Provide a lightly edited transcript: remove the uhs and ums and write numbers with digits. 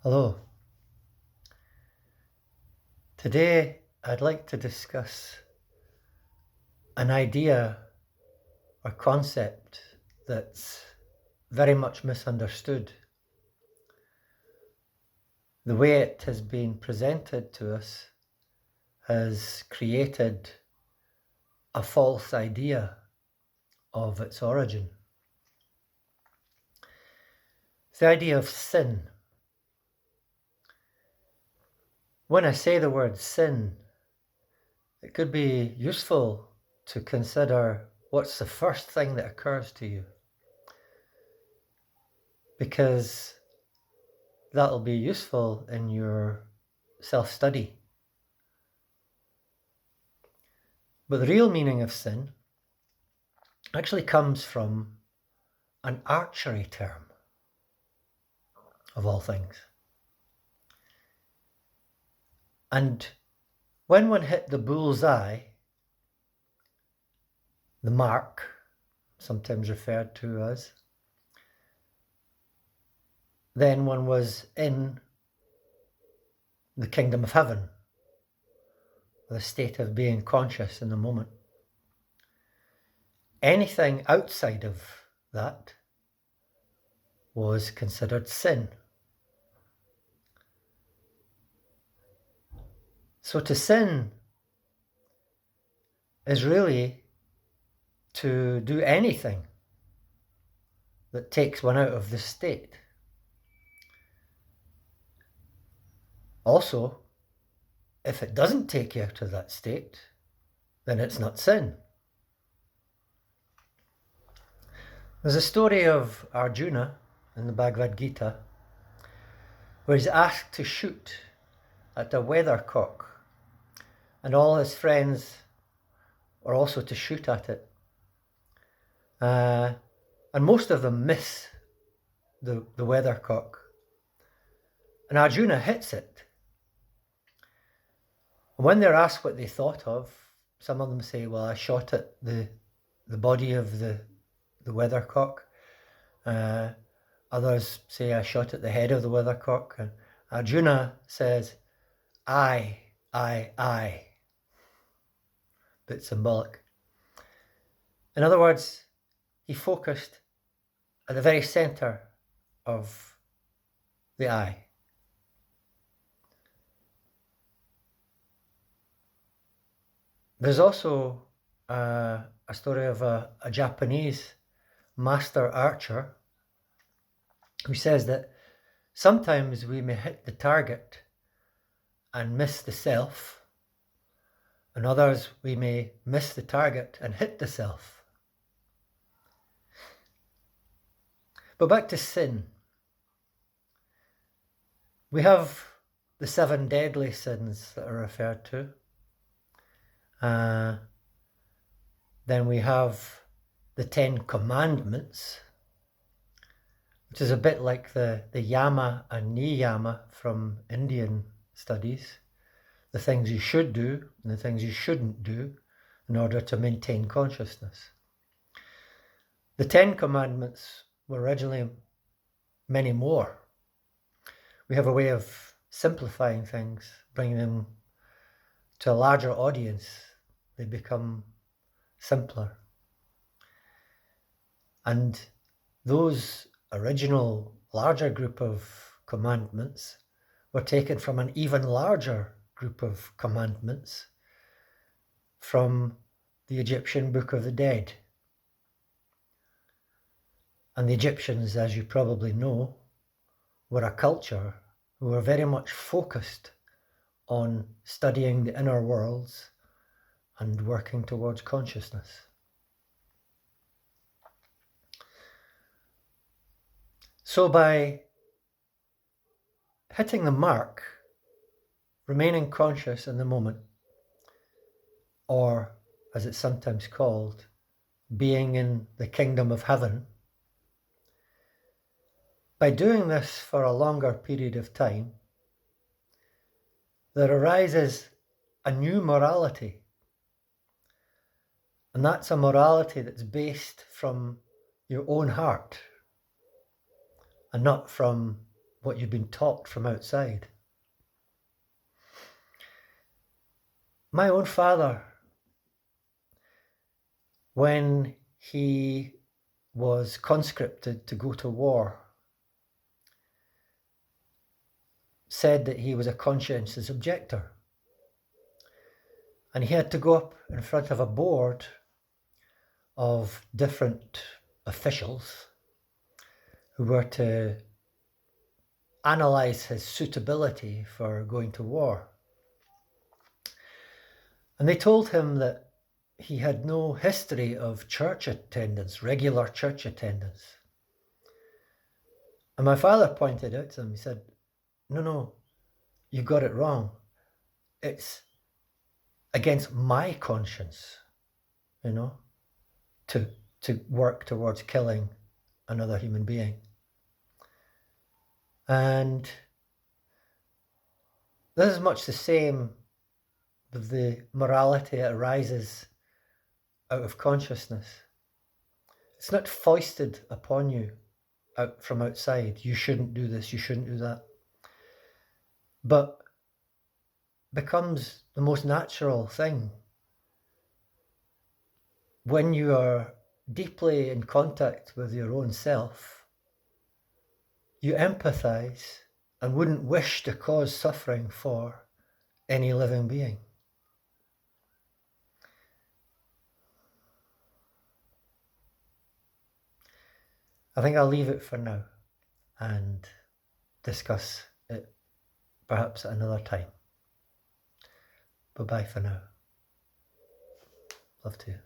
Hello. Today I'd like to discuss an idea or concept that's very much misunderstood. The way it has been presented to us has created a false idea of its origin. It's the idea of sin. When I say the word sin, it could be useful to consider what's the first thing that occurs to you, because that'll be useful in your self-study. But the real meaning of sin actually comes from an archery term, of all things. And when one hit the bullseye, the mark, sometimes referred to as, then one was in the kingdom of heaven, the state of being conscious in the moment. Anything outside of that was considered sin. So to sin is really to do anything that takes one out of this state. Also, if it doesn't take you out of that state, then it's not sin. There's a story of Arjuna in the Bhagavad Gita where he's asked to shoot at a weathercock, and all his friends are also to shoot at it. And most of them miss the weathercock. And Arjuna hits it. And when they're asked what they thought of, some of them say, well, I shot at the body of the weathercock. Others say I shot at the head of the weathercock. And Arjuna says, I. Bit symbolic. In other words, he focused at the very center of the eye. There's also a story of a Japanese master archer who says that sometimes we may hit the target and miss the self, and others we may miss the target and hit the self. But back to sin. We have the 7 deadly sins that are referred to. Then we have the 10 commandments, which is a bit like the yama and niyama from Indian studies, the things you should do and the things you shouldn't do in order to maintain consciousness. The 10 commandments were originally many more. We have a way of simplifying things, bringing them to a larger audience. They become simpler. And those original larger group of commandments were taken from an even larger group of commandments from the Egyptian Book of the Dead. And the Egyptians, as you probably know, were a culture who were very much focused on studying the inner worlds and working towards consciousness. So by hitting the mark, remaining conscious in the moment, or as it's sometimes called, being in the kingdom of heaven, by doing this for a longer period of time, there arises a new morality. And that's a morality that's based from your own heart and not from what you've been taught from outside. My own father, when he was conscripted to go to war, said that he was a conscientious objector. And he had to go up in front of a board of different officials who were to analyse his suitability for going to war. And they told him that he had no history of church attendance, regular church attendance. And my father pointed out to him, he said, no, you got it wrong. It's against my conscience, to work towards killing another human being. And this is much the same with the morality that arises out of consciousness. It's not foisted upon you out from outside. You shouldn't do this, you shouldn't do that. But becomes the most natural thing when you are deeply in contact with your own self. You empathize and wouldn't wish to cause suffering for any living being. I think I'll leave it for now and discuss it perhaps at another time. Bye-bye for now. Love to you.